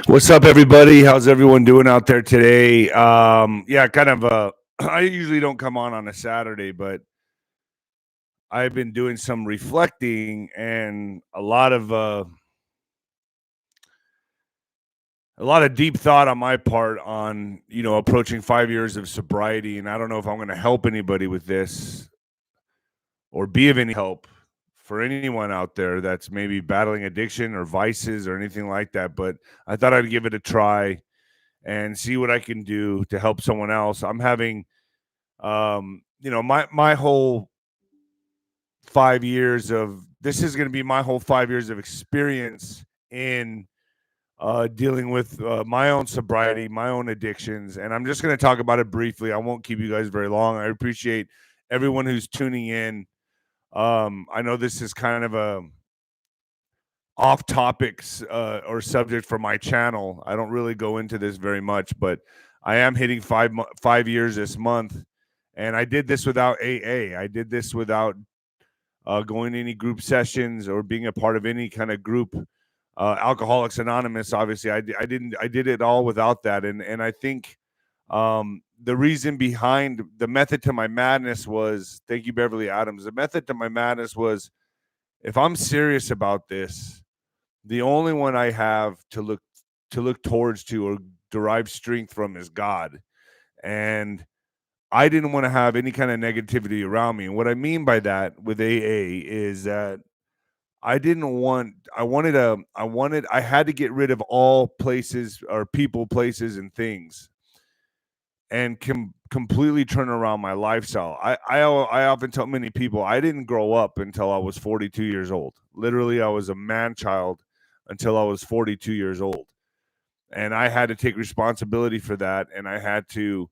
What's up, everybody? How's everyone doing out there today? Yeah, kind of. I usually don't come on a Saturday, but I've been doing some reflecting and a lot of deep thought on my part on approaching 5 years of sobriety, and I don't know if I'm going to help anybody with this or be of any help for anyone out there that's maybe battling addiction or vices or anything like that. But I thought I'd give it a try and see what I can do to help someone else. I'm having, my whole 5 years of this is going to be my whole 5 years of experience in dealing with my own sobriety, my own addictions, and I'm just going to talk about it briefly. I won't keep you guys very long. I appreciate everyone who's tuning in. I know this is kind of a off topics or subject for my channel. I don't really go into this very much, but I am hitting 5 years this month, and I did this without AA. I did this without going to any group sessions or being a part of any kind of group. Alcoholics Anonymous, obviously, I did it all without that, and I think the reason behind the method to my madness was, thank you, Beverly Adams. The method to my madness was, if I'm serious about this, the only one I have to look towards to or derive strength from is God. And I didn't want to have any kind of negativity around me. And what I mean by that with AA is that I had to get rid of all places or people, places, and things, and completely turn around my lifestyle. I often tell many people I didn't grow up until I was 42 years old. Literally, I was a man child until I was 42 years old. And I had to take responsibility for that, and I had to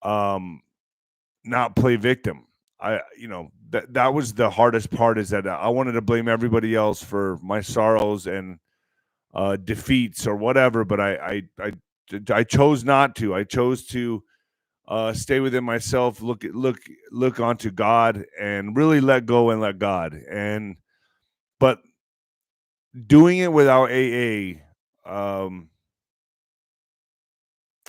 not play victim. That was the hardest part, is that I wanted to blame everybody else for my sorrows and defeats or whatever, but I chose not to. I chose to stay within myself, look onto God, and really let go and let God. But doing it without AA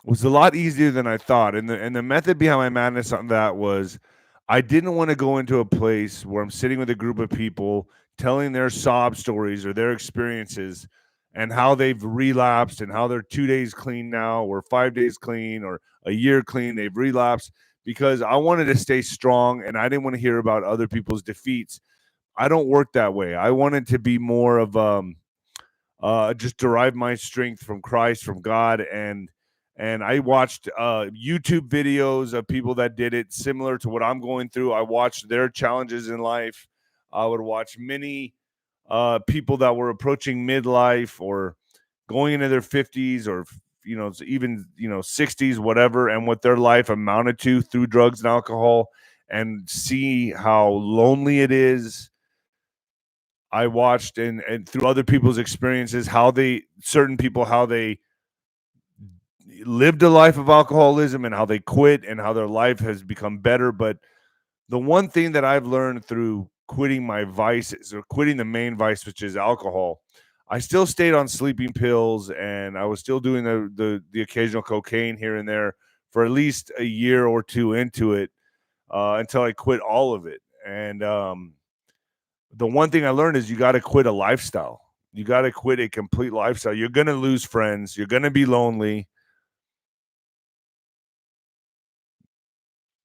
was a lot easier than I thought. And the method behind my madness on that was, I didn't want to go into a place where I'm sitting with a group of people telling their sob stories or their experiences and how they've relapsed and how they're 2 days clean now or 5 days clean or a year clean, they've relapsed, because I wanted to stay strong and I didn't want to hear about other people's defeats. I don't work that way. I wanted to be more of just derive my strength from Christ, from God, and I watched YouTube videos of people that did it similar to what I'm going through. I watched their challenges in life. I would watch many people that were approaching midlife or going into their 50s or even 60s, whatever, and what their life amounted to through drugs and alcohol, and see how lonely it is. I watched and through other people's experiences how they lived a life of alcoholism and how they quit and how their life has become better. But the one thing that I've learned through quitting my vices, or quitting the main vice, which is alcohol, I still stayed on sleeping pills, and I was still doing the occasional cocaine here and there for at least a year or two into it, until I quit all of it. And the one thing I learned is, you got to quit a lifestyle. You got to quit a complete lifestyle. You're going to lose friends. You're going to be lonely.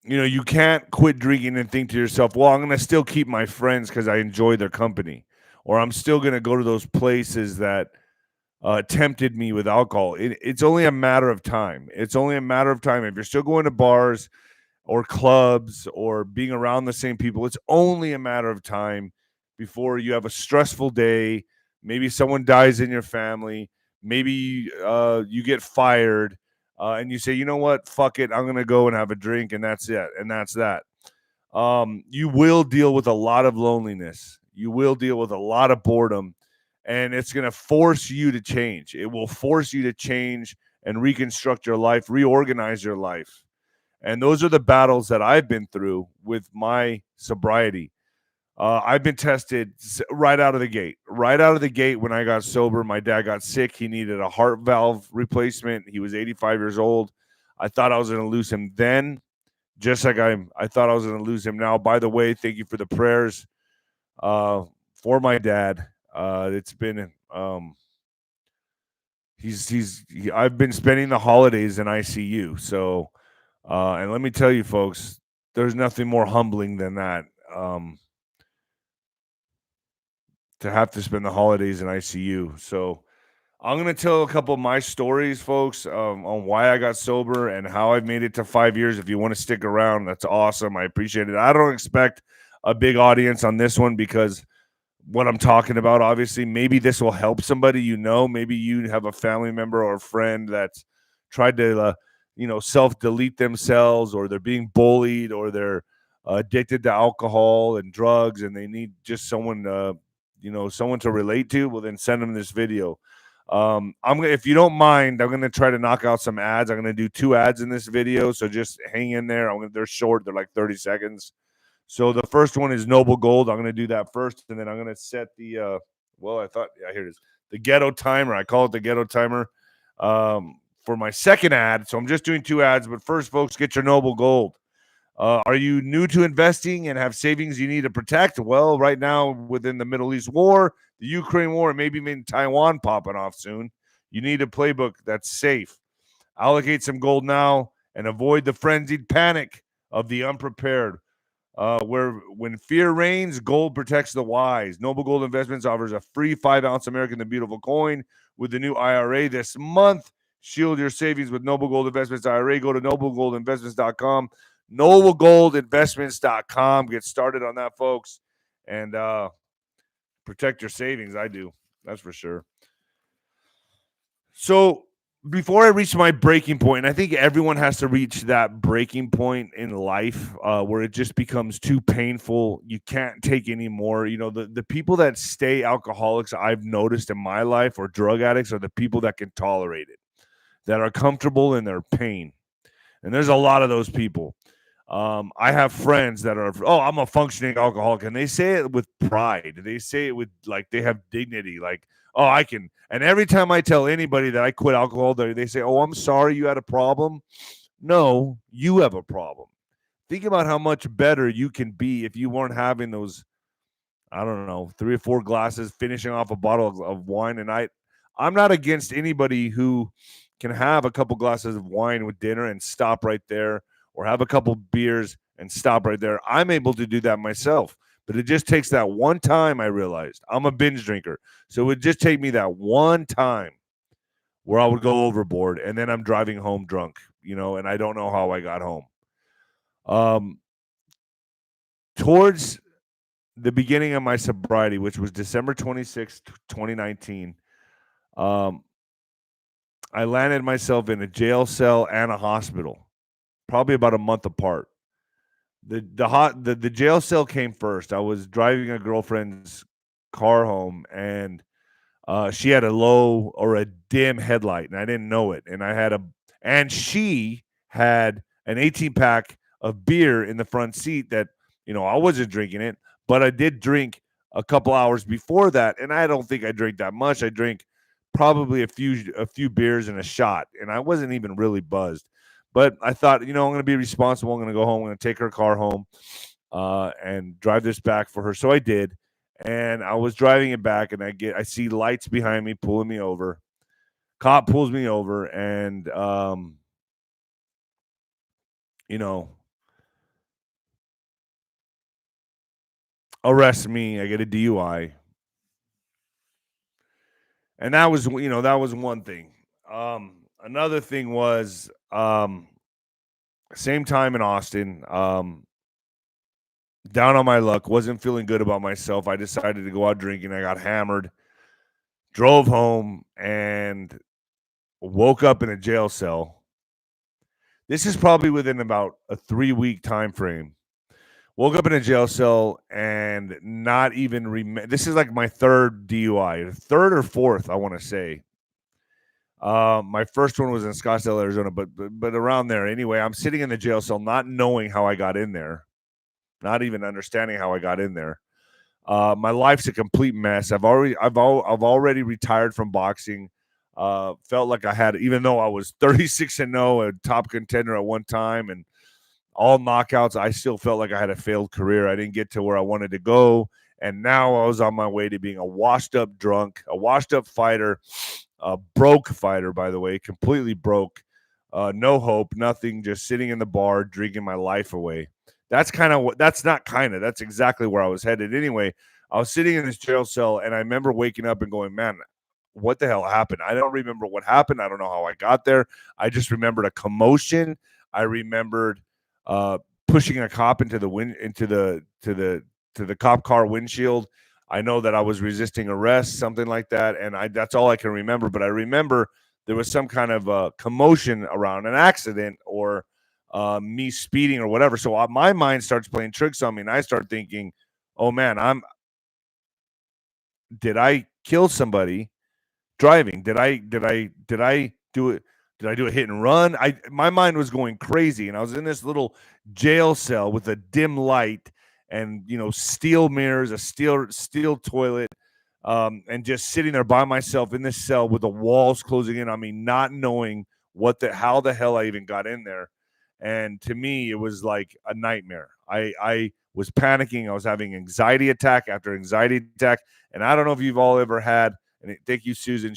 You can't quit drinking and think to yourself, well, I'm going to still keep my friends because I enjoy their company, or I'm still going to go to those places that tempted me with alcohol. It's only a matter of time. It's only a matter of time. If you're still going to bars or clubs or being around the same people, it's only a matter of time before you have a stressful day. Maybe someone dies in your family. Maybe you get fired. And you say, you know what, fuck it, I'm going to go and have a drink, and that's it, and that's that. You will deal with a lot of loneliness. You will deal with a lot of boredom, and it's going to force you to change. It will force you to change and reconstruct your life, reorganize your life. And those are the battles that I've been through with my sobriety. I've been tested right out of the gate. Right out of the gate when I got sober, my dad got sick. He needed a heart valve replacement. He was 85 years old. I thought I was going to lose him then, just like I thought I was going to lose him now. By the way, thank you for the prayers for my dad. It's been I've been spending the holidays in ICU. So, and let me tell you, folks, there's nothing more humbling than that. To have to spend the holidays in ICU. So I'm going to tell a couple of my stories, folks, on why I got sober and how I've made it to 5 years. If you want to stick around, that's awesome. I appreciate it. I don't expect a big audience on this one because what I'm talking about, obviously, maybe this will help somebody, maybe you have a family member or a friend that's tried to, self-delete themselves, or they're being bullied, or they're addicted to alcohol and drugs, and they need just someone to relate to. Well, then send them this video. If you don't mind, I'm gonna try to knock out some ads. I'm gonna do 2 ads in this video, so just hang in there. They're short; they're like 30 seconds. So the first one is Noble Gold. I'm gonna do that first, and then I'm gonna set the here it is, the ghetto timer. I call it the ghetto timer for my second ad. So I'm just doing 2 ads, but first, folks, get your Noble Gold. Are you new to investing and have savings you need to protect? Well, right now, within the Middle East war, the Ukraine war, and maybe even Taiwan popping off soon, you need a playbook that's safe. Allocate some gold now and avoid the frenzied panic of the unprepared. When fear reigns, gold protects the wise. Noble Gold Investments offers a free 5-ounce American the Beautiful coin with the new IRA this month. Shield your savings with Noble Gold Investments IRA. Go to noblegoldinvestments.com. noblegoldinvestments.com. Get started on that, folks, and protect your savings. I do. That's for sure. So before I reach my breaking point, I think everyone has to reach that breaking point in life where it just becomes too painful. You can't take anymore. The people that stay alcoholics, I've noticed in my life, or drug addicts, are the people that can tolerate it, that are comfortable in their pain. And there's a lot of those people. I have friends that are, I'm a functioning alcoholic, and they say it with pride. They say it with, like, they have dignity, like, I can. And every time I tell anybody that I quit alcohol, they say, I'm sorry you had a problem. No, you have a problem. Think about how much better you can be if you weren't having those, I don't know, 3 or 4 glasses, finishing off a bottle of wine a night. I'm not against anybody who can have a couple glasses of wine with dinner and stop right there, or have a couple beers and stop right there. I'm able to do that myself, but it just takes that one time. I realized I'm a binge drinker, so it would just take me that one time where I would go overboard, and then I'm driving home drunk, and I don't know how I got home. Towards the beginning of my sobriety, which was December 26th, 2019, I landed myself in a jail cell and a hospital, probably about a month apart. The jail cell came first. I was driving a girlfriend's car home, and she had a low or a dim headlight, and I didn't know it. And she had an 18-pack of beer in the front seat that, I wasn't drinking it, but I did drink a couple hours before that, and I don't think I drank that much. I drank probably a few beers and a shot, and I wasn't even really buzzed. But I thought, I'm going to be responsible. I'm going to go home. I'm going to take her car home and drive this back for her. So I did, and I was driving it back, and I see lights behind me pulling me over. Cop pulls me over, and arrests me. I get a DUI. And that was one thing. Another thing was same time in Austin, down on my luck, wasn't feeling good about myself. I decided to go out drinking. I got hammered, drove home, and woke up in a jail cell. This is probably within about a 3-week time frame. Woke up in a jail cell and not even this is like my 3rd DUI, 3rd or 4th, I want to say. My first one was in Scottsdale, Arizona, but around there. Anyway, I'm sitting in the jail cell, not knowing how I got in there, not even understanding how I got in there. My life's a complete mess. I've already retired from boxing. Felt like I had, even though I was 36-0, a top contender at one time, and all knockouts, I still felt like I had a failed career. I didn't get to where I wanted to go. And now I was on my way to being a washed up drunk, a washed up fighter, a broke fighter, by the way, completely broke, no hope, nothing, just sitting in the bar, drinking my life away. That's that's exactly where I was headed. Anyway, I was sitting in this jail cell, and I remember waking up and going, man, what the hell happened? I don't remember what happened. I don't know how I got there. I just remembered a commotion. I remembered pushing a cop into the cop car windshield. I know that I was resisting arrest, something like that, and that's all I can remember. But I remember there was some kind of commotion around an accident or me speeding or whatever. So my mind starts playing tricks on me, and I start thinking, "Oh man, did I kill somebody driving? Did I do it? Did I do a hit and run?" My mind was going crazy, and I was in this little jail cell with a dim light and steel mirrors, a steel toilet, and just sitting there by myself in this cell with the walls closing in on me, not knowing how the hell I even got in there. And to me, it was like a nightmare. I was panicking. I was having anxiety attack after anxiety attack, and I don't know if you've all ever had. And thank you, Susan.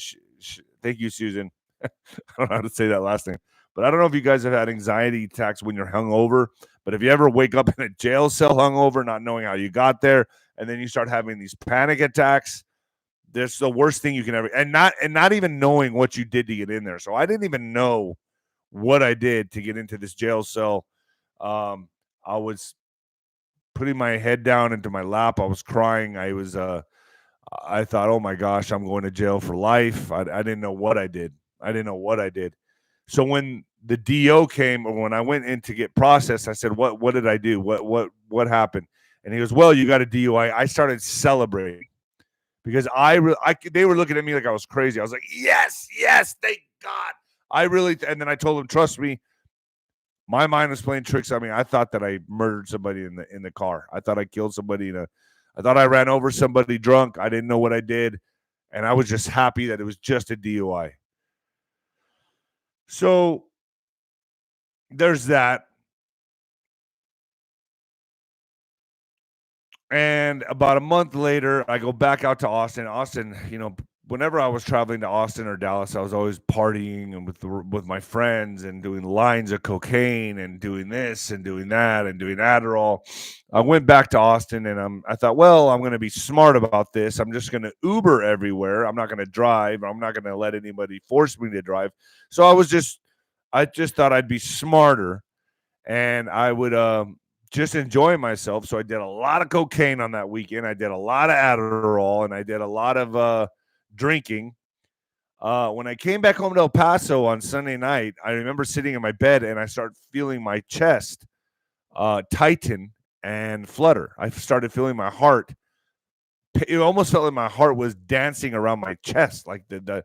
Thank you, Susan. I don't know how to say that last name, but I don't know if you guys have had anxiety attacks when you're hungover. But if you ever wake up in a jail cell hungover, not knowing how you got there, and then you start having these panic attacks, that's the worst thing you can ever. And not even knowing what you did to get in there. So I didn't even know what I did to get into this jail cell. I was putting my head down into my lap. I was crying. I thought, oh my gosh, I'm going to jail for life. I didn't know what I did. So when the DO came, or when I went in to get processed, I said, what did I do? What happened? And he goes, well, you got a DUI. I started celebrating because they were looking at me like I was crazy. I was like, yes, thank God. And then I told him, trust me, my mind was playing tricks on me. I thought that I murdered somebody in the car. I thought I killed somebody I thought I ran over somebody drunk. I didn't know what I did. And I was just happy that it was just a DUI. So there's that. And about a month later, I go back out to Austin. Whenever I was traveling to Austin or Dallas, I was always partying and with my friends and doing lines of cocaine and doing this and doing that and doing Adderall. I went back to Austin and I thought, well, I'm going to be smart about this. I'm just going to Uber everywhere. I'm not going to drive. I'm not going to let anybody force me to drive. So I just thought I'd be smarter and I would just enjoy myself. So I did a lot of cocaine on that weekend. I did a lot of Adderall and I did a lot of drinking. When I came back home to El Paso on Sunday night, I remember sitting in my bed and I started feeling my chest tighten and flutter. I started feeling my heart. It almost felt like my heart was dancing around my chest, like the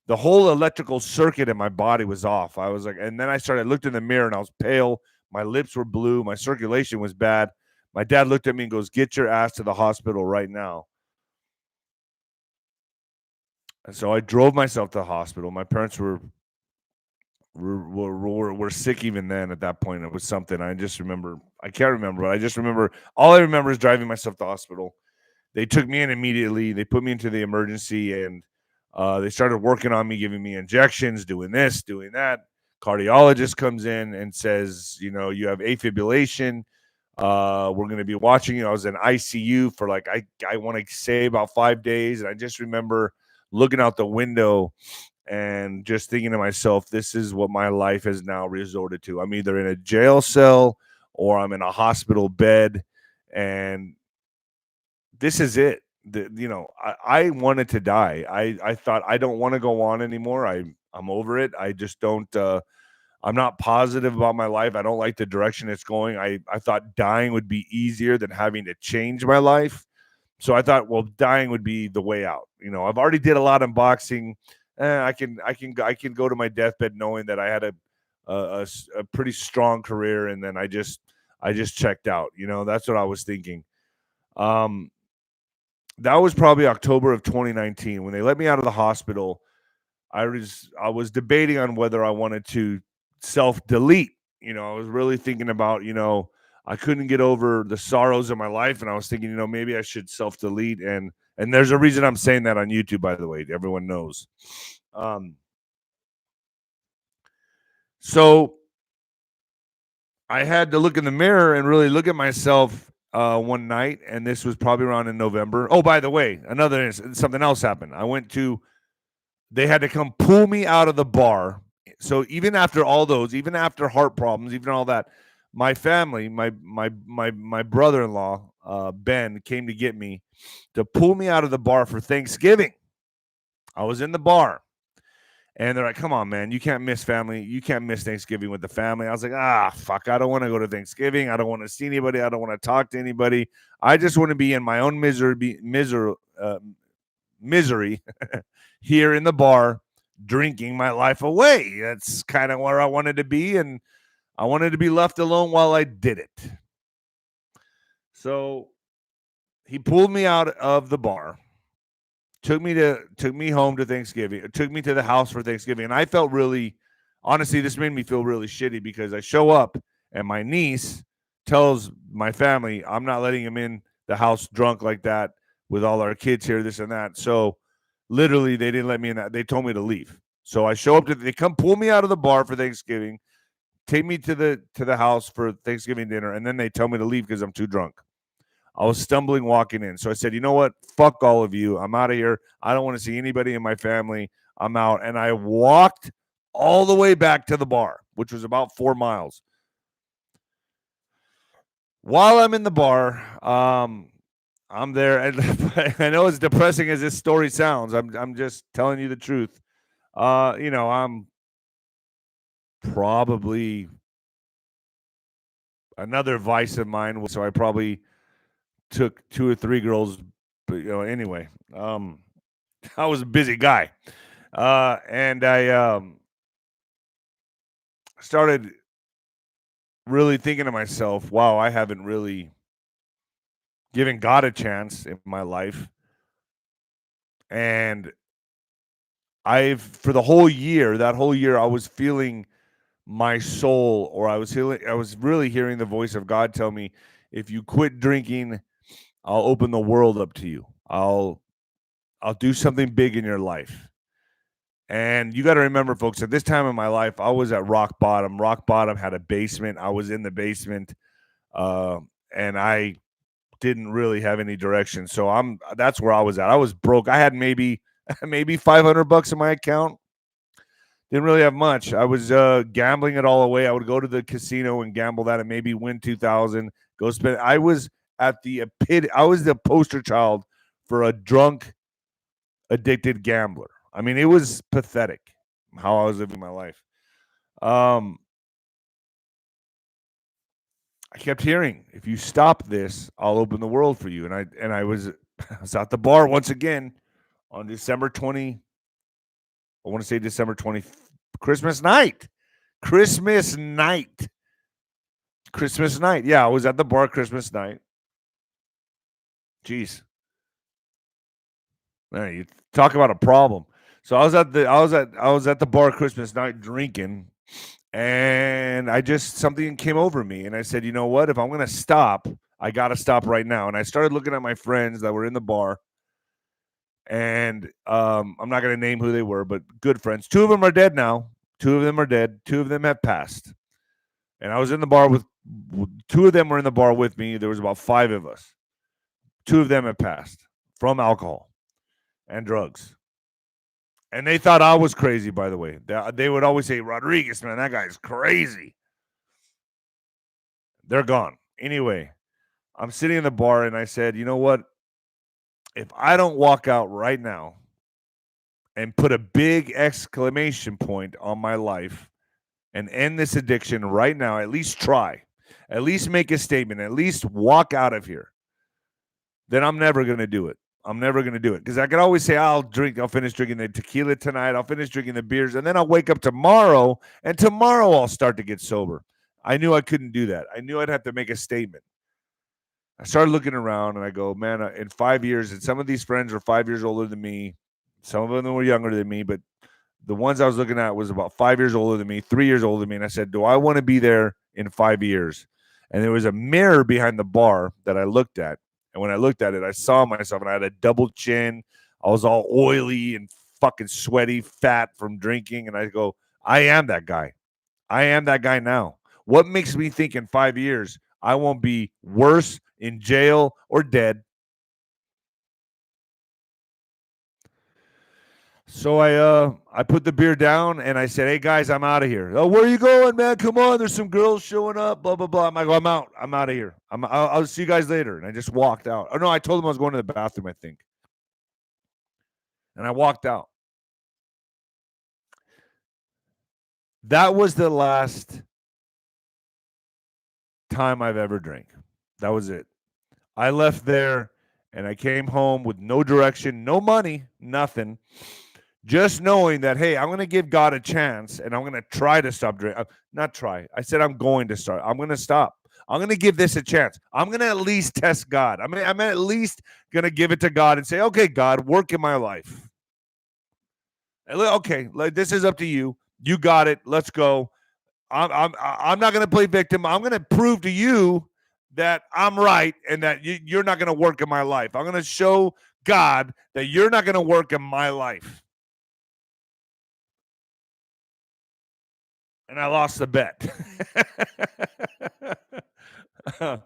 whole electrical circuit in my body was off. I was like, and then I looked in the mirror and I was pale. My lips were blue. My circulation was bad. My dad looked at me and goes, "Get your ass to the hospital right now." And so I drove myself to the hospital. My parents were sick even then. At that point, it was something. I can't remember, but I just remember. All I remember is driving myself to the hospital. They took me in immediately. They put me into the emergency, and they started working on me, giving me injections, doing this, doing that. Cardiologist comes in and says, you have AFib. We're going to be watching you. I was in ICU for I want to say about 5 days. And I just remember looking out the window and just thinking to myself, this is what my life has now resorted to. I'm either in a jail cell or I'm in a hospital bed. And this is it. I wanted to die. I thought I don't want to go on anymore. I'm over it. I just don't, I'm not positive about my life. I don't like the direction it's going. I thought dying would be easier than having to change my life. So I thought, well, dying would be the way out. I've already did a lot in boxing. I can go to my deathbed knowing that I had a pretty strong career, and then I just checked out. That's what I was thinking. that was probably October of 2019 when they let me out of the hospital. I was debating on whether I wanted to self-delete. I was really thinking about, I couldn't get over the sorrows of my life, and I was thinking, maybe I should self-delete. And there's a reason I'm saying that on YouTube, by the way. Everyone knows. So I had to look in the mirror and really look at myself one night, and this was probably around in November. Oh, by the way, something else happened. They had to come pull me out of the bar. So even after all those, even after heart problems, even all that, my family, my brother-in-law, Ben, came to get me to pull me out of the bar for Thanksgiving. I was in the bar. And they're like, come on, man, you can't miss family. You can't miss Thanksgiving with the family. I was like, fuck, I don't want to go to Thanksgiving. I don't want to see anybody. I don't want to talk to anybody. I just want to be in my own misery here in the bar, drinking my life away. That's kind of where I wanted to be, and I wanted to be left alone while I did it. So he pulled me out of the bar. Took me home to Thanksgiving. Took me to the house for Thanksgiving. And I felt really, honestly, this made me feel really shitty because I show up and my niece tells my family, I'm not letting him in the house drunk like that with all our kids here, this and that. So literally they didn't let me in that. They told me to leave. So I show up they come pull me out of the bar for Thanksgiving, take me to the house for Thanksgiving dinner, and then they tell me to leave because I'm too drunk. I was stumbling walking in. So I said, you know what? Fuck all of you. I'm out of here. I don't want to see anybody in my family. I'm out. And I walked all the way back to the bar, which was about 4 miles. While I'm in the bar, I'm there. And I know as depressing as this story sounds, I'm just telling you the truth. I'm probably another vice of mine. So I probably took 2 or 3 girls, but anyway, I was a busy guy, and I started really thinking to myself, wow, I haven't really given God a chance in my life. And for the whole year, that whole year, I was feeling my soul, or I was really hearing the voice of God tell me, if you quit drinking, I'll open the world up to you. I'll do something big in your life. And you got to remember, folks, at this time in my life, I was at rock bottom. Rock bottom had a basement. I was in the basement, and I didn't really have any direction. So that's where I was at. I was broke. I had maybe $500 in my account. Didn't really have much. I was gambling it all away. I would go to the casino and gamble that and maybe win 2,000. Go spend. I was at the I was the poster child for a drunk, addicted gambler. I mean, it was pathetic how I was living my life. I kept hearing, if you stop this, I'll open the world for you. And I was at the bar once again on December 20. I want to say December 20, Christmas night. Christmas night. Yeah, I was at the bar Christmas night. Jeez. Man, you talk about a problem. So I was at the bar Christmas night drinking, and something came over me, and I said, you know what? If I'm gonna stop, I gotta stop right now. And I started looking at my friends that were in the bar, and I'm not gonna name who they were, but good friends. 2 of them are dead now. 2 of them are dead. 2 of them have passed. And I was in the bar with 2 of them were in the bar with me. There was about 5 of us. 2 of them have passed from alcohol and drugs. And they thought I was crazy, by the way. They would always say, Rodriguez, man, that guy's crazy. They're gone. Anyway, I'm sitting in the bar, and I said, you know what? If I don't walk out right now and put a big exclamation point on my life and end this addiction right now, at least try, at least make a statement, at least walk out of here, then I'm never going to do it. I'm never going to do it, because I can always say, I'll finish drinking the tequila tonight. I'll finish drinking the beers, and then I'll wake up tomorrow, and tomorrow I'll start to get sober. I knew I couldn't do that. I knew I'd have to make a statement. I started looking around and I go, man, in 5 years, and some of these friends are 5 years older than me. Some of them were younger than me, but the ones I was looking at was about 5 years older than me, 3 years older than me. And I said, do I want to be there in 5 years? And there was a mirror behind the bar that I looked at. And when I looked at it, I saw myself and I had a double chin. I was all oily and fucking sweaty, fat from drinking. And I go, I am that guy. I am that guy now. What makes me think in 5 years I won't be worse, in jail, or dead? So I put the beer down and I said, hey guys, I'm out of here. Oh, where are you going, man? Come on, there's some girls showing up, blah, blah, blah. I'm out. I'm out of here. I'll see you guys later. And I just walked out. Oh no, I told them I was going to the bathroom, I think. And I walked out. That was the last time I've ever drank. That was it. I left there and I came home with no direction, no money, nothing. Just knowing that, hey, I'm going to give God a chance and I'm going to try to stop drinking. Not try. I said I'm going to start. I'm going to stop. I'm going to give this a chance. I'm going to at least test God. I'm at least going to give it to God and say, okay, God, work in my life. Okay, this is up to you. You got it. Let's go. I'm not going to play victim. I'm going to prove to you that I'm right and that you're not going to work in my life. I'm going to show God that you're not going to work in my life. And I lost the bet. Not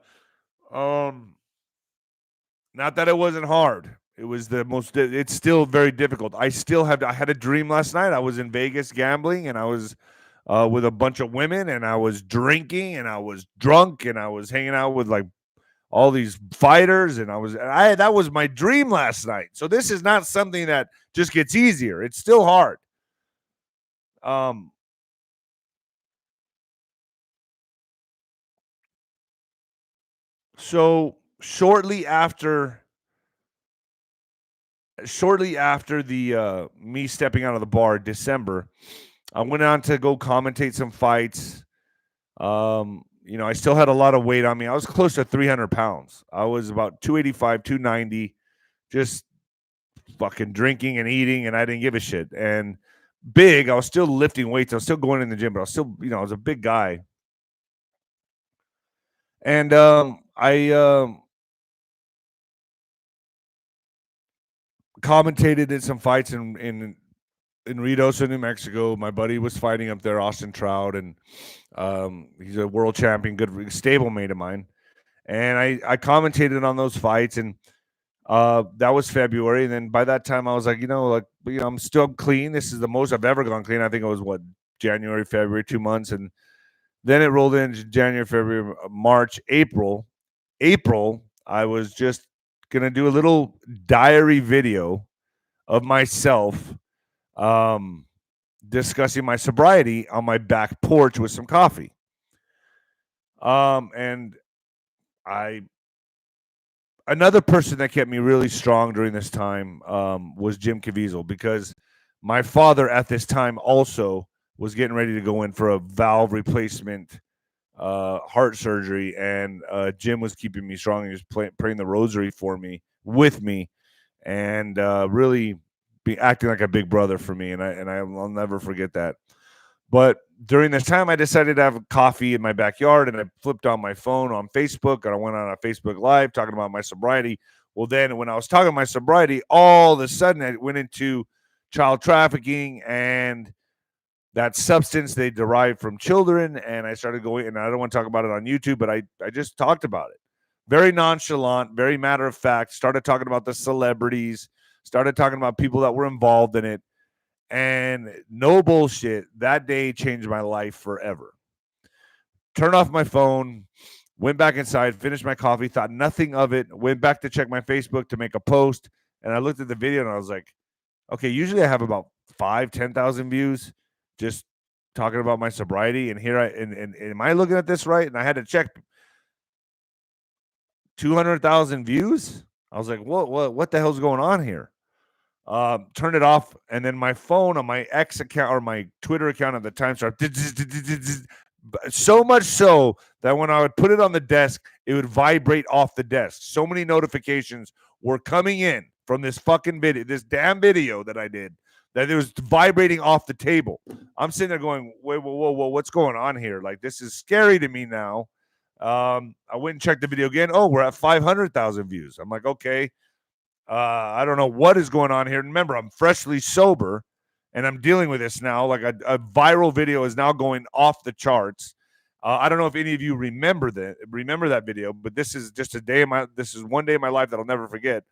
that it wasn't hard. It was it's still very difficult. I had a dream last night. I was in Vegas gambling and I was with a bunch of women and I was drinking and I was drunk and I was hanging out with like all these fighters and that was my dream last night. So this is not something that just gets easier. It's still hard. So shortly after the me stepping out of the bar in December, I went on to go commentate some fights. I still had a lot of weight on me. I was close to 300 pounds. I was about 285, 290, just fucking drinking and eating, and I didn't give a shit. And big, I was still lifting weights. I was still going in the gym, but I was still, I was a big guy. And I commentated in some fights in Reynosa, New Mexico. My buddy was fighting up there, Austin Trout, and he's a world champion, good stablemate of mine. And I commentated on those fights, and that was February. And then by that time, I was like, I'm still clean. This is the most I've ever gone clean. I think it was January, February, 2 months, and then it rolled into January, February, March, April. I was just gonna do a little diary video of myself discussing my sobriety on my back porch with some coffee. And another person that kept me really strong during this time was 𝗷𝗵𝗶𝗹, because my father at this time also was getting ready to go in for a valve replacement heart surgery, and Jim was keeping me strong. He was praying the rosary for me, with me, and really acting like a big brother for me, and I'll never forget that. But during this time, I decided to have coffee in my backyard, and I flipped on my phone on Facebook, and I went on a Facebook Live talking about my sobriety. Well, then when I was talking about my sobriety, all of a sudden I went into child trafficking and that substance they derive from children, and I started going, and I don't want to talk about it on YouTube, but I just talked about it. Very nonchalant, very matter of fact, started talking about the celebrities, started talking about people that were involved in it, and no bullshit, that day changed my life forever. Turned off my phone, went back inside, finished my coffee, thought nothing of it, went back to check my Facebook to make a post, and I looked at the video and I was like, okay, usually I have about 10,000 views just talking about my sobriety, and here and am I looking at this right? And I had to check 200,000 views. I was like, what the hell's going on here? Turned it off, and then my phone on my X account or my Twitter account at the time started So much so that when I would put it on the desk, it would vibrate off the desk. So many notifications were coming in from this fucking video, this damn video that I did, that it was vibrating off the table. I'm sitting there going, wait, whoa, what's going on here? Like, this is scary to me now. I went and checked the video again. Oh, we're at 500,000 views. I'm like, okay. I don't know what is going on here. Remember, I'm freshly sober, and I'm dealing with this now. Like a viral video is now going off the charts. I don't know if any of you remember that video, but this is just this is one day of my life that I'll never forget.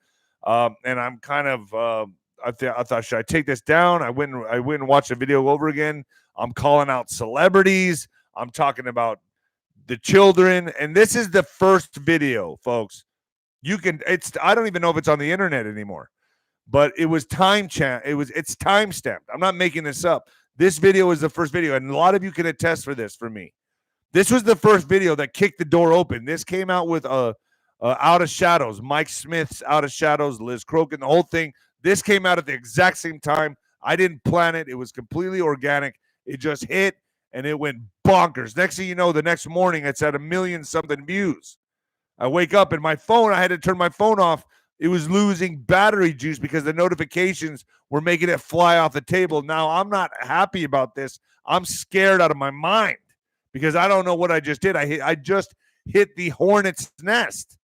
And I'm kind of, I thought, should I take this down? I went and watched the video over again. I'm calling out celebrities. I'm talking about the children. And this is the first video, folks. I don't even know if it's on the internet anymore, but it was it's time stamped. I'm not making this up. This video is the first video, and a lot of you can attest for this for me. This was the first video that kicked the door open. This came out with Out of Shadows, Mike Smith's Out of Shadows, Liz Crokin, the whole thing. This came out at the exact same time. I didn't plan it. It was completely organic. It just hit, and it went bonkers. Next thing you know, the next morning, it's at 1 million something views. I wake up, and my phone, I had to turn my phone off. It was losing battery juice because the notifications were making it fly off the table. Now, I'm not happy about this. I'm scared out of my mind because I don't know what I just did. I just hit the hornet's nest.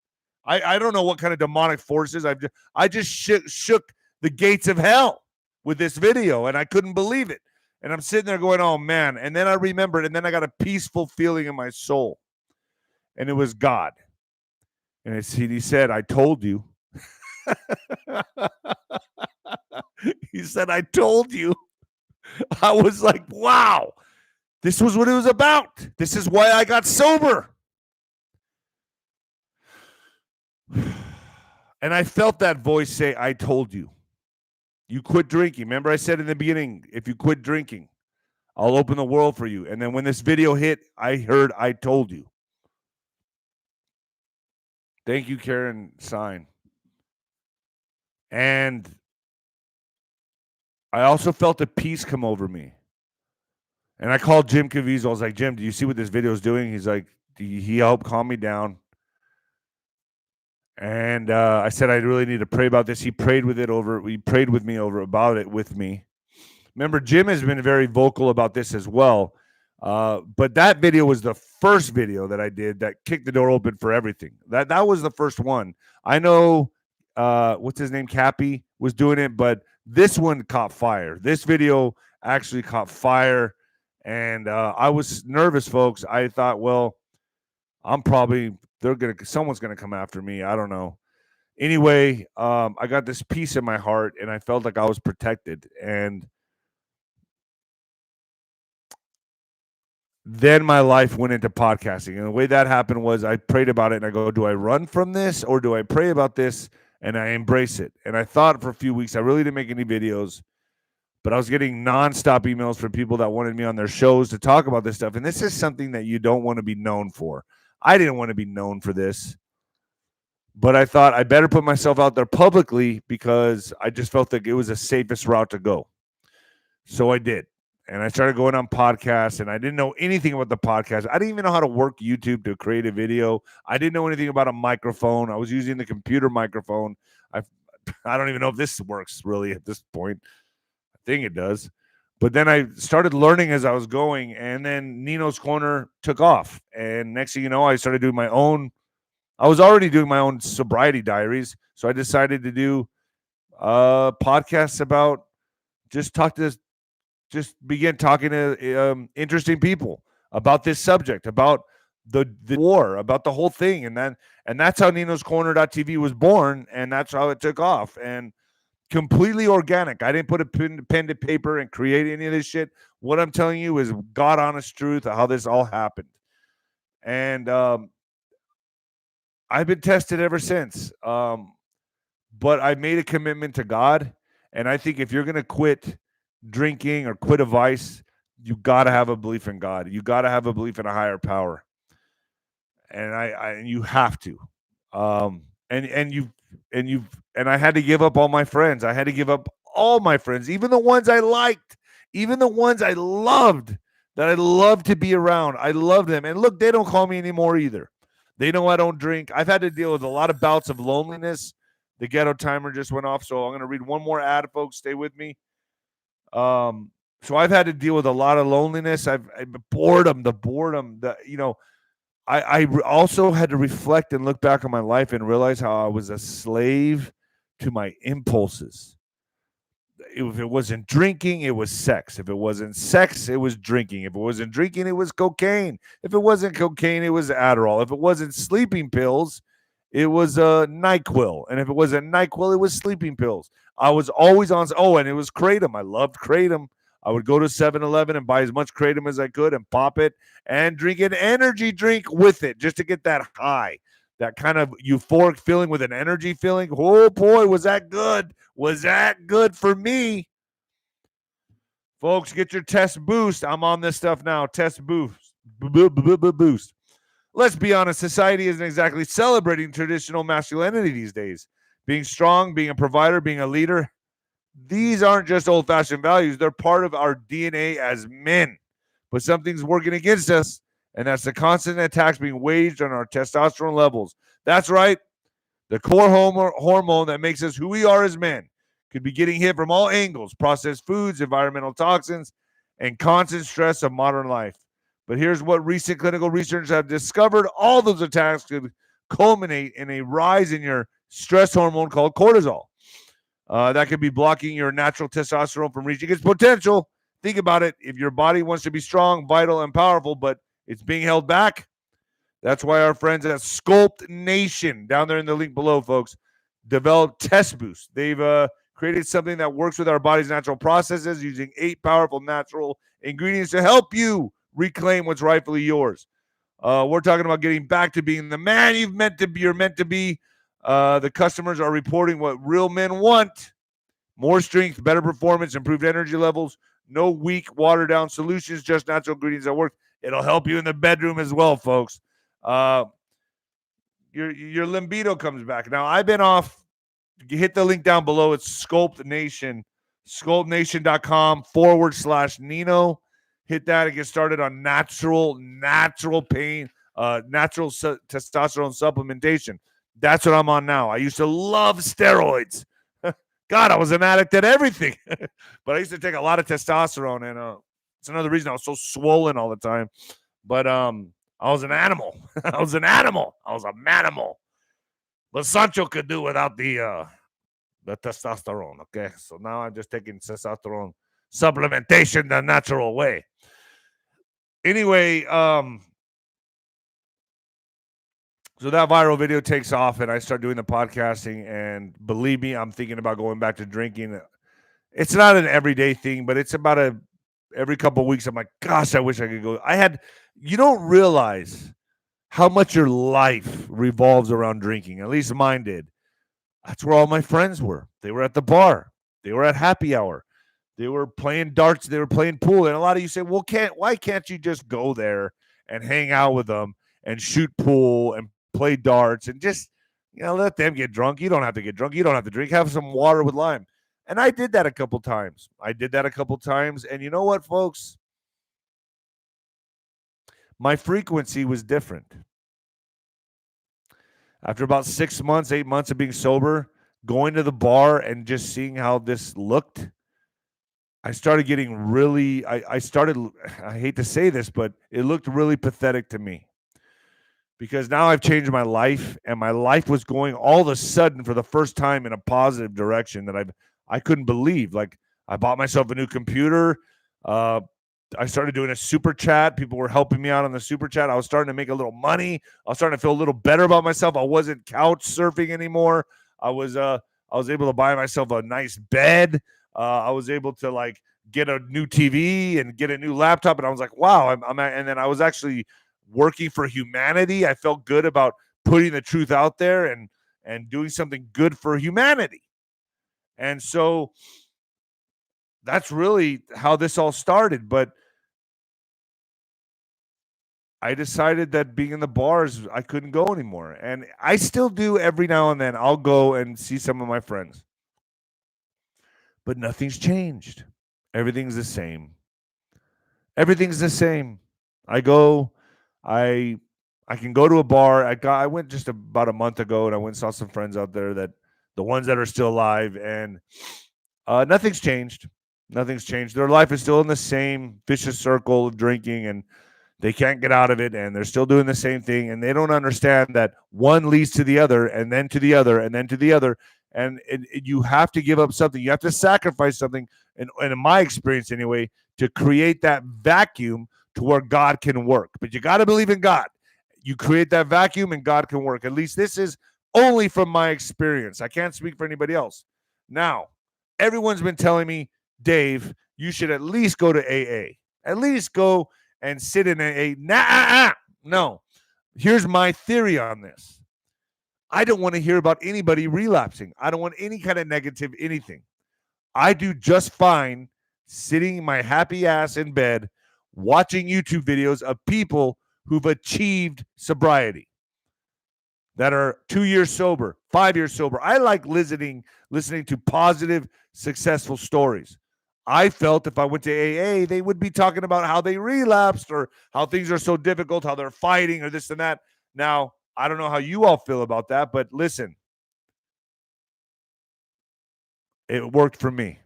I don't know what kind of demonic forces. I just shook the gates of hell with this video, and I couldn't believe it. And I'm sitting there going, oh, man. And then I remembered, and then I got a peaceful feeling in my soul. And it was God. And he said, I told you. He said, I told you. I was like, wow, this was what it was about. This is why I got sober. And I felt that voice say, I told you. You quit drinking. Remember I said in the beginning, if you quit drinking, I'll open the world for you. And then when this video hit, I heard, I told you. Thank you, Karen Sign. And I also felt a peace come over me. And I called 𝗬𝗂𝗶𝗹. I was like, Jim, do you see what this video is doing? He's like, he helped calm me down. And I said, I really need to pray about this. He prayed with me about it with me. Remember, Jim has been very vocal about this as well. But that video was the first video that I did that kicked the door open for everything. That was the first one. I know, what's his name? Cappy was doing it, but this one caught fire. This video actually caught fire. And I was nervous, folks. I thought, well, someone's going to come after me. I don't know. Anyway, I got this peace in my heart, and I felt like I was protected. And then my life went into podcasting. And the way that happened was I prayed about it, and I go, do I run from this, or do I pray about this and I embrace it? And I thought for a few weeks, I really didn't make any videos, but I was getting nonstop emails from people that wanted me on their shows to talk about this stuff. And this is something that you don't want to be known for. I didn't want to be known for this, but I thought I better put myself out there publicly because I just felt like it was the safest route to go. So I did. And I started going on podcasts, and I didn't know anything about the podcast. I didn't even know how to work YouTube to create a video. I didn't know anything about a microphone. I was using the computer microphone. I don't even know if this works really at this point. I think it does. But then I started learning as I was going, and then Nino's Corner took off. And next thing you know, I started doing my own. I was already doing my own sobriety diaries. So I decided to do podcasts about just begin talking to interesting people about this subject, about the war, about the whole thing. And that's how Nino's Corner.tv was born, and that's how it took off. And completely organic. I didn't put a pen to paper and create any of this shit. What I'm telling you is God honest truth of how this all happened. And I've been tested ever since. But I made a commitment to God. And I think if you're going to quit drinking or quit a vice, you got to have a belief in God. You got to have a belief in a higher power. And you have to. And I had to give up all my friends. I had to give up all my friends, even the ones I liked, even the ones I loved. that I love to be around. I love them. And look, they don't call me anymore either. They know I don't drink. I've had to deal with a lot of bouts of loneliness. The ghetto timer just went off, so I'm going to read one more ad, folks. Stay with me. So I've had to deal with a lot of loneliness. I've boredom, I also had to reflect and look back on my life and realize how I was a slave to my impulses. If it wasn't drinking, it was sex. If it wasn't sex, it was drinking. If it wasn't drinking, it was cocaine. If it wasn't cocaine, it was Adderall. If it wasn't sleeping pills, it was NyQuil. And if it wasn't NyQuil, it was sleeping pills. I was always on. Oh, and it was Kratom. I loved Kratom. I would go to 7-Eleven and buy as much Kratom as I could and pop it and drink an energy drink with it just to get that high, that kind of euphoric feeling with an energy feeling. Oh, boy, was that good. Was that good for me? Folks, get your test boost. I'm on this stuff now. Test boost. Boost. Let's be honest, society isn't exactly celebrating traditional masculinity these days. Being strong, being a provider, being a leader, these aren't just old-fashioned values. They're part of our DNA as men. But something's working against us, and that's the constant attacks being waged on our testosterone levels. That's right. The core hormone that makes us who we are as men could be getting hit from all angles: processed foods, environmental toxins, and constant stress of modern life. But here's what recent clinical research have discovered. All those attacks could culminate in a rise in your stress hormone called cortisol. That could be blocking your natural testosterone from reaching its potential. Think about it. If your body wants to be strong, vital, and powerful, but it's being held back, that's why our friends at Sculpt Nation, down there in the link below, folks, developed Test Boost. They've created something that works with our body's natural processes using 8 powerful natural ingredients to help you reclaim what's rightfully yours. We're talking about getting back to being the man you're meant to be. The customers are reporting what real men want: more strength, better performance, improved energy levels, no weak, watered-down solutions, just natural ingredients that work. It'll help you in the bedroom as well, folks. Your libido comes back. Now, I've been off. Hit the link down below. It's Sculpt Nation, sculptnation.com/Nino. Hit that and get started on natural testosterone supplementation. That's what I'm on now. I used to love steroids. God, I was an addict at everything. But I used to take a lot of testosterone, and it's another reason I was so swollen all the time. But I was an animal. I was a manimal. But Sancho could do without the testosterone, okay? So now I'm just taking testosterone supplementation the natural way. Anyway, so that viral video takes off, and I start doing the podcasting, and believe me, I'm thinking about going back to drinking. It's not an everyday thing, but it's about every couple of weeks. I'm like, gosh, I wish I could go. You don't realize how much your life revolves around drinking. At least mine did. That's where all my friends were. They were at the bar. They were at happy hour. They were playing darts. They were playing pool. And a lot of you say, well, why can't you just go there and hang out with them and shoot pool and play darts and just, let them get drunk? You don't have to get drunk. You don't have to drink. Have some water with lime. And I did that a couple times. And you know what, folks? My frequency was different. After about 8 months of being sober, going to the bar and just seeing how this looked, I started getting really, I hate to say this, but it looked really pathetic to me. Because now I've changed my life, and my life was going all of a sudden for the first time in a positive direction that I couldn't believe. Like, I bought myself a new computer. I started doing a super chat. People were helping me out on the super chat. I was starting to make a little money. I was starting to feel a little better about myself. I wasn't couch surfing anymore. I was able to buy myself a nice bed. I was able to get a new TV and get a new laptop. And I was like, wow. And then I was actually working for humanity. I felt good about putting the truth out there and doing something good for humanity. And so that's really how this all started. But I decided that being in the bars, I couldn't go anymore. And I still do every now and then. I'll go and see some of my friends. But nothing's changed. Everything's the same. Everything's the same. I can go to a bar. I went just about a month ago, and I went and saw some friends out there, that the ones that are still alive, and nothing's changed. Nothing's changed. Their life is still in the same vicious circle of drinking, and they can't get out of it, and they're still doing the same thing, and they don't understand that one leads to the other, and then to the other, and then to the other, and you have to give up something. You have to sacrifice something, and in my experience anyway, to create that vacuum to where God can work. But you got to believe in God. You create that vacuum, and God can work. At least this is only from my experience. I can't speak for anybody else. Now, everyone's been telling me, Dave, you should at least go to AA. At least go and sit in AA. No. Here's my theory on this. I don't want to hear about anybody relapsing. I don't want any kind of negative anything. I do just fine sitting my happy ass in bed watching YouTube videos of people who've achieved sobriety, that are 2 years sober, 5 years sober. I like listening to positive, successful stories. I felt if I went to AA, they would be talking about how they relapsed, or how things are so difficult, how they're fighting, or this and that. Now, I don't know how you all feel about that, but listen, it worked for me.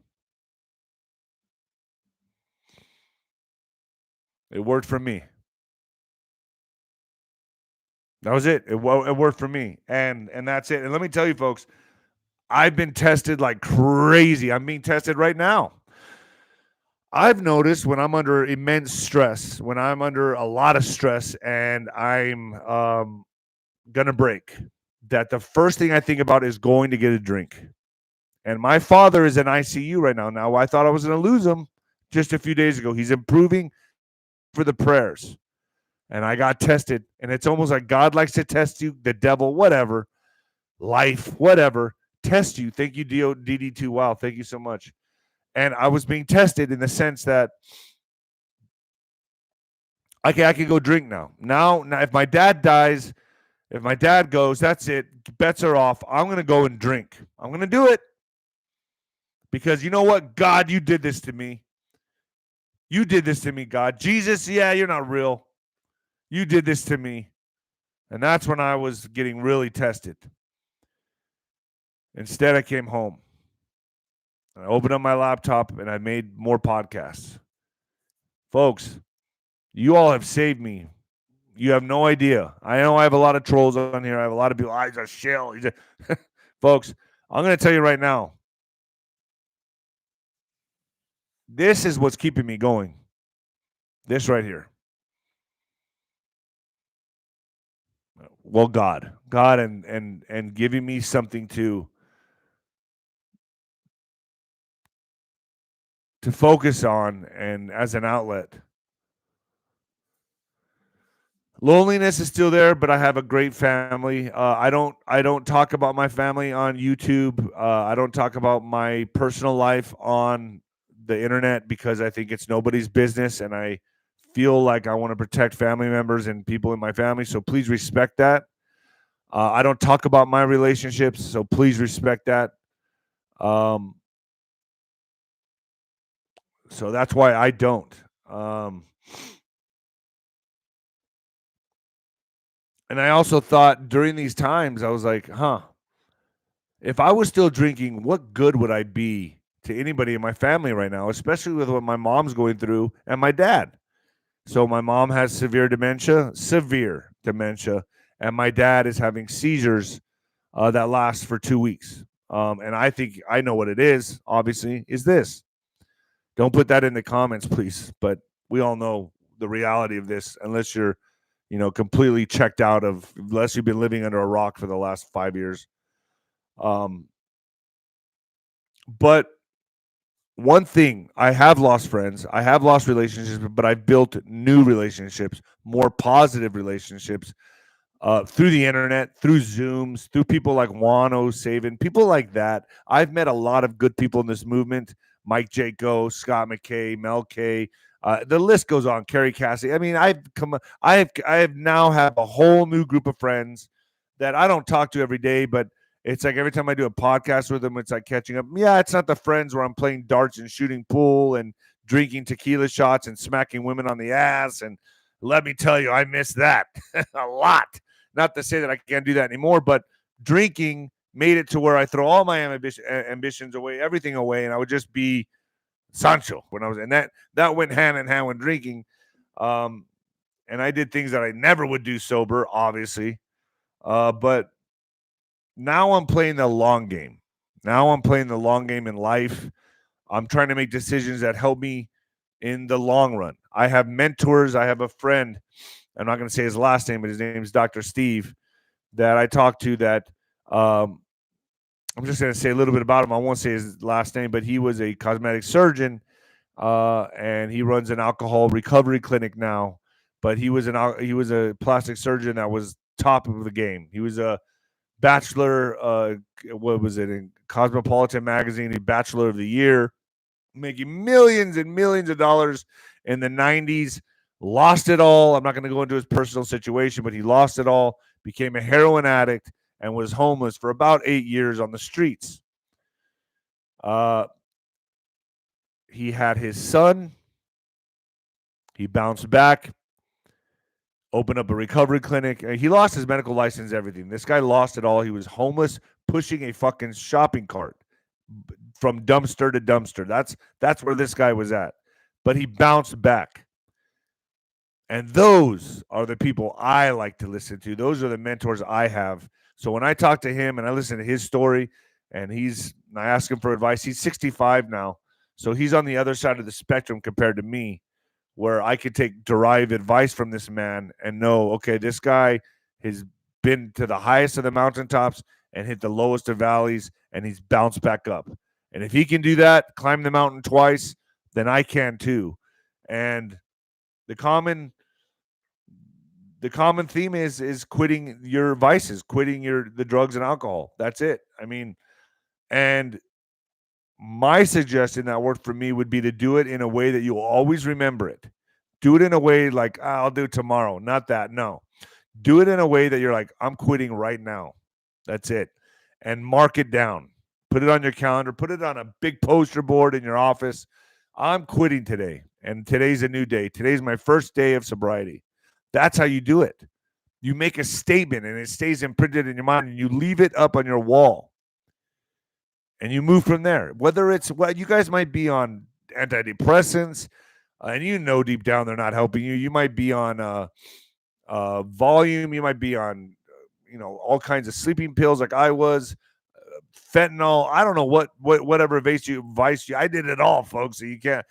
It worked for me. That was it. It worked for me, and that's it. And let me tell you, folks, I've been tested like crazy. I'm being tested right now. I've noticed when I'm under immense stress, when I'm under a lot of stress, and I'm gonna break, that the first thing I think about is going to get a drink. And my father is in ICU right now. Now, I thought I was going to lose him just a few days ago. He's improving for the prayers. And I got tested. And it's almost like God likes to test you, the devil, whatever, life, whatever, test you. Thank you, DD2. Wow, thank you so much. And I was being tested in the sense that, okay, I can go drink now. Now, if my dad dies, if my dad goes, that's it. Bets are off. I'm going to go and drink. I'm going to do it. Because you know what? God, you did this to me. You did this to me, God. Jesus, yeah, you're not real. You did this to me. And that's when I was getting really tested. Instead, I came home. I opened up my laptop and I made more podcasts. Folks, you all have saved me. You have no idea. I know I have a lot of trolls on here. I have a lot of people. He's a shill. Folks, I'm going to tell you right now. This is what's keeping me going. This right here. Well, God and giving me something to focus on, and as an outlet. Loneliness is still there, but I have a great family. I don't talk about my family on YouTube. I don't talk about my personal life on the internet, because I think it's nobody's business, and I feel like I want to protect family members and people in my family. So please respect that. I don't talk about my relationships, so please respect that. So that's why I don't. And I also thought during these times, I was like, if I was still drinking, what good would I be to anybody in my family right now, especially with what my mom's going through and my dad? So my mom has severe dementia, and my dad is having seizures that last for 2 weeks. And I think I know what it is, obviously, is this. Don't put that in the comments, please. But we all know the reality of this, unless you're, completely checked out of, unless you've been living under a rock for the last 5 years. But one thing, I have lost friends, I have lost relationships, but I've built new relationships, more positive relationships, through the internet, through Zooms, through people like 𝗀𝗏, people like that. I've met a lot of good people in this movement. Mike Jaco, Scott McKay, Mel K. The list goes on. Carrie Cassidy. I mean, I have now have a whole new group of friends that I don't talk to every day, but it's like every time I do a podcast with them, it's like catching up. Yeah, it's not the friends where I'm playing darts and shooting pool and drinking tequila shots and smacking women on the ass. And let me tell you, I miss that a lot. Not to say that I can't do that anymore, but drinking made it to where I throw all my ambitions away, everything away, and I would just be Sancho when I was, and that went hand in hand with drinking. And I did things that I never would do sober, obviously. But now I'm playing the long game. Now I'm playing the long game in life. I'm trying to make decisions that help me in the long run. I have mentors. I have a friend. I'm not going to say his last name, but his name is Dr. Steve, that I talk to that I'm just going to say a little bit about him. I won't say his last name, but he was a cosmetic surgeon, and he runs an alcohol recovery clinic now. But he was a plastic surgeon that was top of the game. He was a bachelor, what was it, in Cosmopolitan magazine, a bachelor of the year, making millions and millions of dollars in the 90s, lost it all. I'm not going to go into his personal situation, but he lost it all, became a heroin addict, and was homeless for about 8 years on the streets. He had his son. He bounced back, opened up a recovery clinic. He lost his medical license, everything. This guy lost it all. He was homeless, pushing a fucking shopping cart from dumpster to dumpster. That's where this guy was at. But he bounced back. And those are the people I like to listen to. Those are the mentors I have. So when I talk to him and I listen to his story, and I ask him for advice, he's 65 now. So he's on the other side of the spectrum compared to me, where I could take derived advice from this man and know, okay, this guy has been to the highest of the mountaintops and hit the lowest of valleys, and he's bounced back up. And if he can do that, climb the mountain twice, then I can too. And the common theme is quitting your vices, quitting the drugs and alcohol. That's it. I mean, and my suggestion that worked for me would be to do it in a way that you'll always remember it. Do it in a way like, I'll do it tomorrow. Not that. No. Do it in a way that you're like, I'm quitting right now. That's it. And mark it down. Put it on your calendar. Put it on a big poster board in your office. I'm quitting today. And today's a new day. Today's my first day of sobriety. That's how you do it. You make a statement and it stays imprinted in your mind, and you leave it up on your wall. And you move from there. Whether it's, you guys might be on antidepressants, and deep down they're not helping you. You might be on volume. You might be on, all kinds of sleeping pills like I was, fentanyl. I don't know whatever vice you. I did it all, folks. So you can't.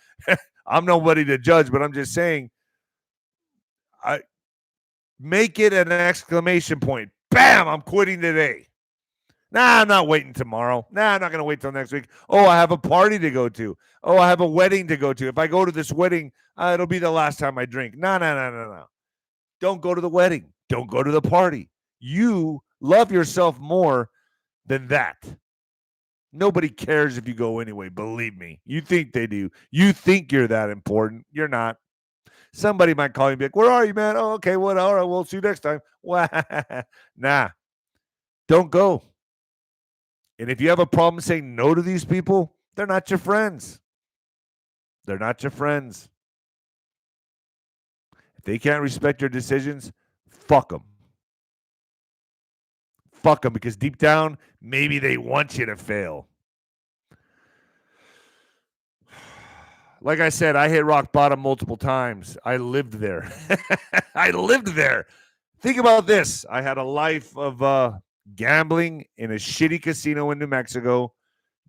I'm nobody to judge, but I'm just saying. I make it an exclamation point. Bam! I'm quitting today. Nah, I'm not waiting tomorrow. Nah, I'm not going to wait till next week. Oh, I have a party to go to. Oh, I have a wedding to go to. If I go to this wedding, it'll be the last time I drink. No. Don't go to the wedding. Don't go to the party. You love yourself more than that. Nobody cares if you go anyway. Believe me. You think they do. You think you're that important. You're not. Somebody might call you and be like, where are you, man? Oh, okay, what? All right, we'll see you next time. Nah. Don't go. And if you have a problem saying no to these people, they're not your friends. They're not your friends. If they can't respect your decisions, fuck them. Fuck them, because deep down, maybe they want you to fail. Like I said, I hit rock bottom multiple times. I lived there. I lived there. Think about this. I had a life of gambling in a shitty casino in New Mexico,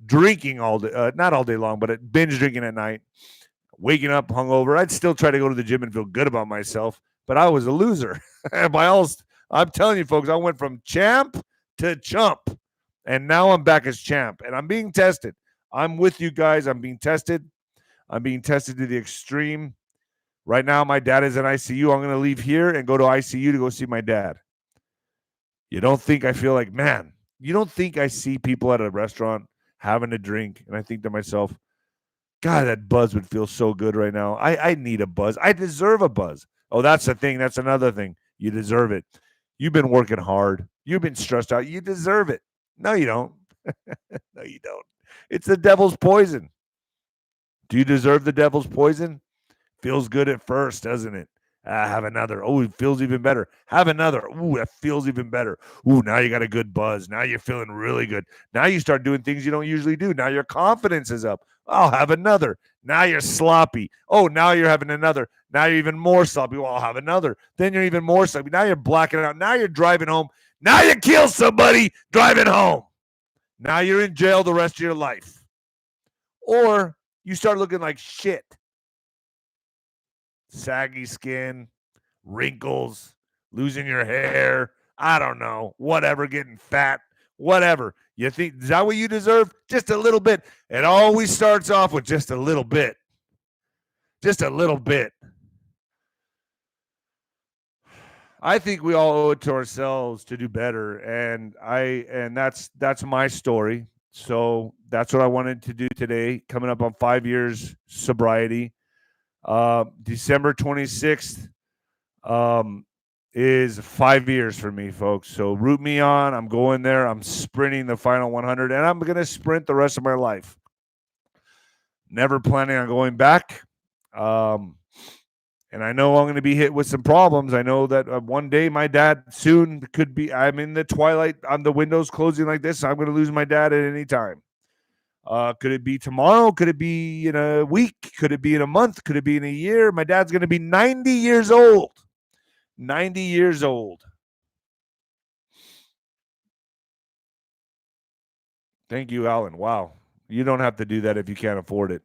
drinking all day, not all day long, but binge drinking at night, waking up hungover. I'd still try to go to the gym and feel good about myself, but I was a loser. I'm telling you, folks, I went from champ to chump, and now I'm back as champ, and I'm being tested. I'm with you guys. I'm being tested. I'm being tested to the extreme. Right now, my dad is in ICU. I'm going to leave here and go to ICU to go see my dad. You don't think I feel like, man, you don't think I see people at a restaurant having a drink, and I think to myself, God, that buzz would feel so good right now. I need a buzz. I deserve a buzz. Oh, that's the thing. That's another thing. You deserve it. You've been working hard. You've been stressed out. You deserve it. No, you don't. No, you don't. It's the devil's poison. Do you deserve the devil's poison? Feels good at first, doesn't it? Have another. Oh, it feels even better. Have another. Ooh, that feels even better. Ooh, now you got a good buzz. Now you're feeling really good. Now you start doing things you don't usually do. Now your confidence is up. I'll have another. Now you're sloppy. Oh, now you're having another. Now you're even more sloppy. Well, I'll have another. Then you're even more sloppy. Now you're blacking out. Now you're driving home. Now you kill somebody driving home. Now you're in jail the rest of your life. Or you start looking like shit. Saggy skin, wrinkles, losing your hair, I don't know, whatever, getting fat, whatever. You think, is that what you deserve? Just a little bit. It always starts off with just a little bit. Just a little bit. I think we all owe it to ourselves to do better, and that's my story. So that's what I wanted to do today, coming up on 5 years sobriety. December 26th is 5 years for me, folks. So root me on. I'm going there. I'm sprinting the final 100, and I'm going to sprint the rest of my life. Never planning on going back. And I know I'm going to be hit with some problems. I know that one day my dad soon could be, I'm in the twilight, on the windows closing like this. So I'm going to lose my dad at any time. Could it be tomorrow? Could it be in a week? Could it be in a month? Could it be in a year? My dad's going to be 90 years old. 90 years old. Thank you, Alan. Wow. You don't have to do that if you can't afford it.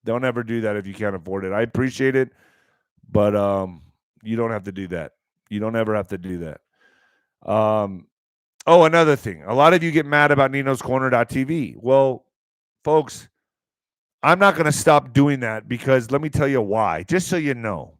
Don't ever do that if you can't afford it. I appreciate it, but you don't have to do that. You don't ever have to do that. Oh, another thing. A lot of you get mad about 𝗬𝗏𝗏𝗏. Well, folks, I'm not going to stop doing that because let me tell you why. Just so you know.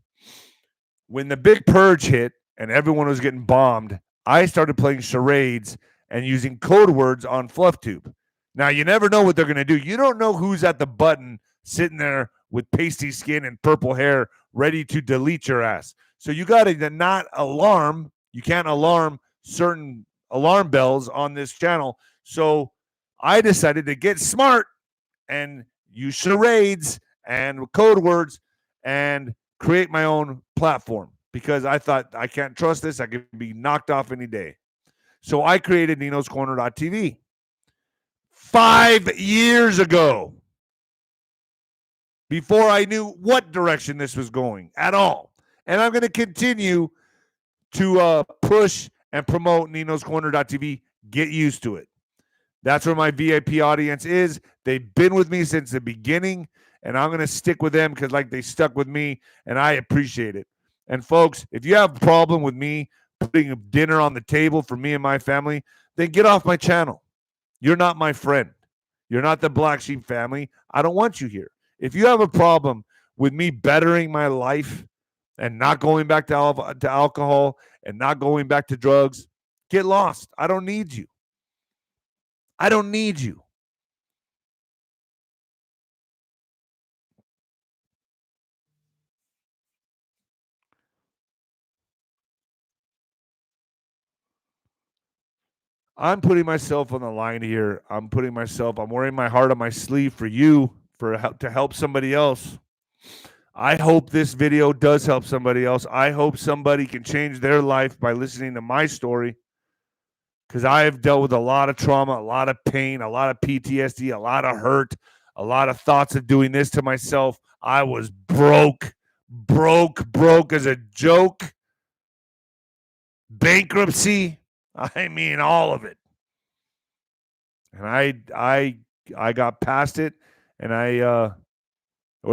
When the big purge hit and everyone was getting bombed, I started playing charades and using code words on FluffTube. Now, you never know what they're going to do. You don't know who's at the button sitting there with pasty skin and purple hair ready to delete your ass. So you got to not alarm. You can't alarm certain alarm bells on this channel. So I decided to get smart and use charades and code words and create my own platform because I thought I can't trust this. I could be knocked off any day. So I created ninoscorner.tv 5 years ago, before I knew what direction this was going at all. And I'm going to continue to push and promote ninoscorner.tv. Get used to it. That's where my VIP audience is. They've been with me since the beginning, and I'm going to stick with them because like they stuck with me, and I appreciate it. And folks, if you have a problem with me putting a dinner on the table for me and my family, then get off my channel. You're not my friend. You're not the Black Sheep family. I don't want you here. If you have a problem with me bettering my life and not going back to alcohol and not going back to drugs, get lost. I don't need you. I don't need you. I'm putting myself on the line here. I'm wearing my heart on my sleeve for you, to help somebody else. I hope this video does help somebody else. I hope somebody can change their life by listening to my story, because I have dealt with a lot of trauma, a lot of pain, a lot of PTSD, a lot of hurt, a lot of thoughts of doing this to myself. I was broke as a joke. Bankruptcy. I mean, all of it. And I got past it, and or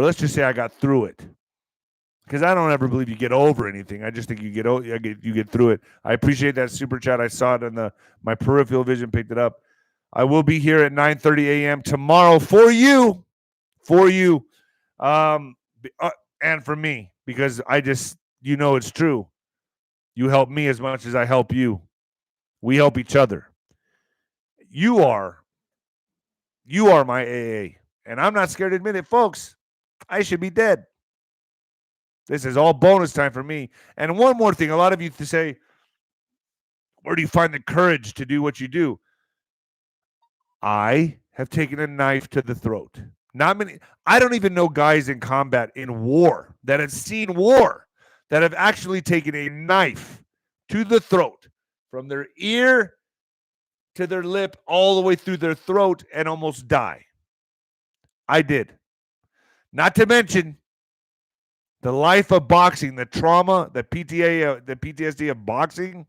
let's just say I got through it. Because I don't ever believe you get over anything. I just think you get through it. I appreciate that super chat. I saw it on my peripheral vision, picked it up. I will be here at 9:30 a.m. tomorrow for you, and for me, because it's true. You help me as much as I help you. We help each other. You are my AA, and I'm not scared to admit it, folks. I should be dead. This is all bonus time for me. And one more thing, a lot of you say, where do you find the courage to do what you do? I have taken a knife to the throat. Not many. I don't even know guys in combat, in war, that have seen war, that have actually taken a knife to the throat from their ear to their lip all the way through their throat and almost die. I did. Not to mention the life of boxing, the trauma, the PTSD of boxing,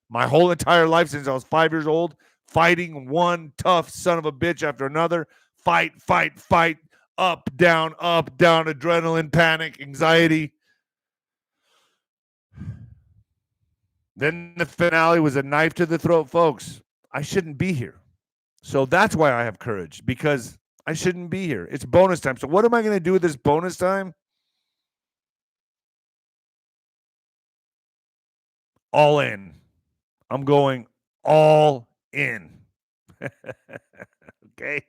my whole entire life since I was 5 years old, fighting one tough son of a bitch after another. Fight, up, down, adrenaline, panic, anxiety. Then the finale was a knife to the throat, folks. I shouldn't be here. So that's why I have courage, because I shouldn't be here. It's bonus time. So what am I going to do with this bonus time? All in. I'm going all in. Okay?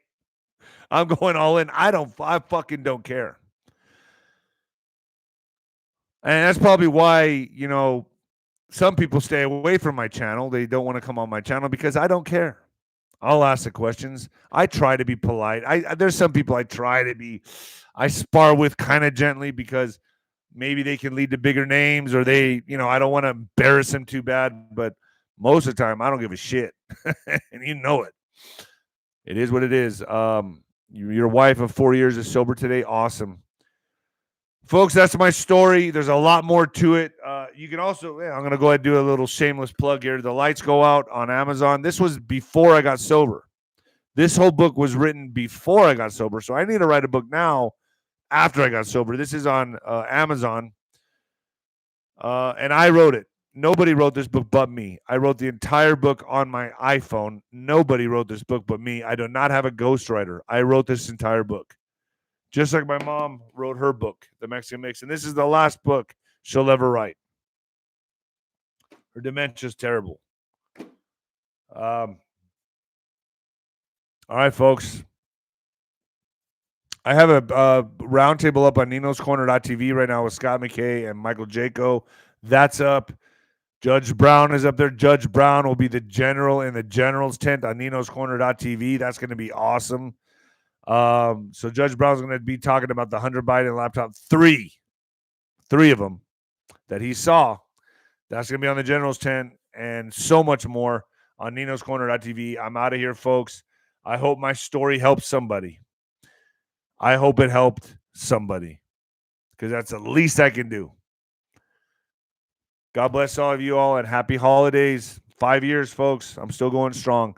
I'm going all in. I fucking don't care. And that's probably why, some people stay away from my channel. They don't want to come on my channel because I don't care. I'll ask the questions. I try to be polite. There's some people I spar with kind of gently because maybe they can lead to bigger names, or I don't want to embarrass them too bad. But most of the time, I don't give a shit. And you know it. It is what it is. Your wife of 4 years is sober today. Awesome. Folks, that's my story. There's a lot more to it. You can also, I'm going to go ahead and do a little shameless plug here. The Lights Go Out on Amazon. This was before I got sober. This whole book was written before I got sober. So I need to write a book now after I got sober. This is on Amazon. And I wrote it. Nobody wrote this book but me. I wrote the entire book on my iPhone. Nobody wrote this book but me. I do not have a ghostwriter. I wrote this entire book. Just like my mom wrote her book, The Mexican Mix. And this is the last book she'll ever write. Her dementia is terrible. All right, folks. I have a roundtable up on 𝗬𝗏𝗃𝗏𝗃 right now with 𝗧𝗵𝗶𝗀 and Michael 𝗀𝑂𝗂𝗃. That's up. Judge Brown is up there. Judge Brown will be the general in the general's tent on 𝗬𝗏𝗃𝗏𝗃. That's going to be awesome. So Judge Brown's going to be talking about the Hunter Biden laptop, three of them that he saw. That's going to be on the general's tent and so much more on 𝗬𝗏𝗃𝗏𝗃. I'm out of here, folks. I hope my story helps somebody. I hope it helped somebody, because that's the least I can do. God bless all of you all, and happy holidays. 5 years, folks. I'm still going strong.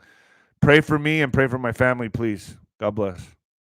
Pray for me and pray for my family, please. God bless.